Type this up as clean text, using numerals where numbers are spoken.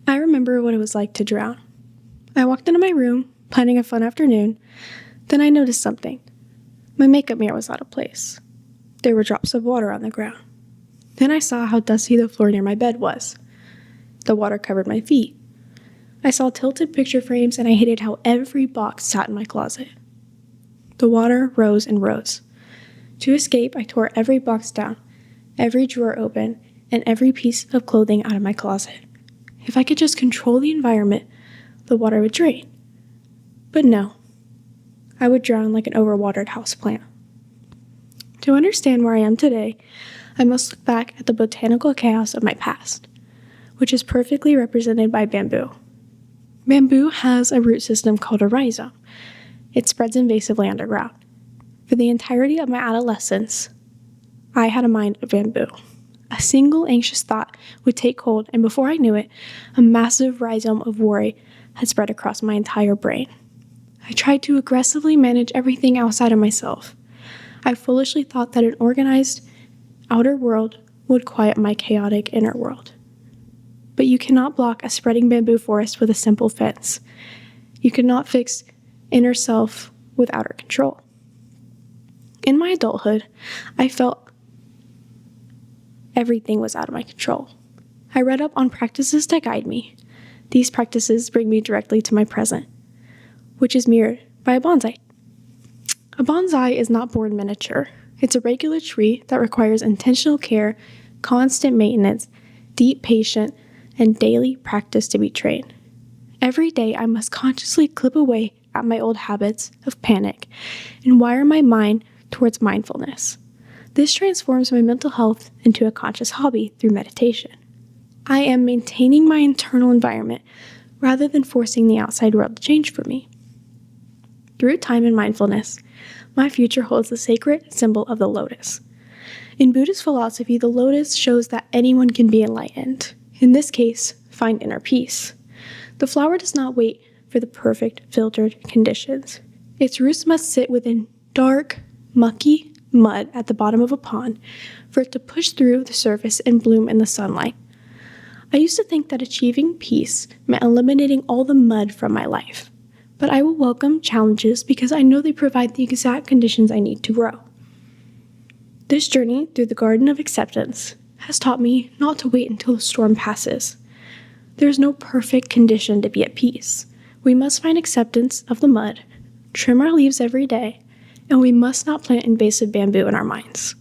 I remember what it was like to drown. I walked into my room, planning a fun afternoon. Then I noticed something. My makeup mirror was out of place. There were drops of water on the ground. Then I saw how dusty the floor near my bed was. The water covered my feet. I saw tilted picture frames, and I hated how every box sat in my closet. The water rose and rose. To escape, I tore every box down, every drawer open, and every piece of clothing out of my closet. If I could just control the environment, the water would drain. But no, I would drown like an overwatered houseplant. To understand where I am today, I must look back at the botanical chaos of my past, which is perfectly represented by bamboo. Bamboo has a root system called a rhizome. It spreads invasively underground. For the entirety of my adolescence, I had a mind of bamboo. A single anxious thought would take hold, and before I knew it, a massive rhizome of worry had spread across my entire brain. I tried to aggressively manage everything outside of myself. I foolishly thought that an organized outer world would quiet my chaotic inner world. But you cannot block a spreading bamboo forest with a simple fence. You cannot fix inner self with outer control. In my adulthood, I felt everything was out of my control. I read up on practices to guide me. These practices bring me directly to my present, which is mirrored by a bonsai. A bonsai is not born miniature. It's a regular tree that requires intentional care, constant maintenance, deep patience, and daily practice to be trained. Every day, I must consciously clip away at my old habits of panic and wire my mind towards mindfulness. This transforms my mental health into a conscious hobby through meditation. I am maintaining my internal environment rather than forcing the outside world to change for me. Through time and mindfulness, my future holds the sacred symbol of the lotus. In Buddhist philosophy, the lotus shows that anyone can be enlightened. In this case, find inner peace. The flower does not wait for the perfect filtered conditions. Its roots must sit within dark, mucky mud at the bottom of a pond for it to push through the surface and bloom in the sunlight. I used to think that achieving peace meant eliminating all the mud from my life, but I will welcome challenges because I know they provide the exact conditions I need to grow. This journey through the garden of acceptance has taught me not to wait until the storm passes. There is no perfect condition to be at peace. We must find acceptance of the mud, trim our leaves every day, and we must not plant invasive bamboo in our minds.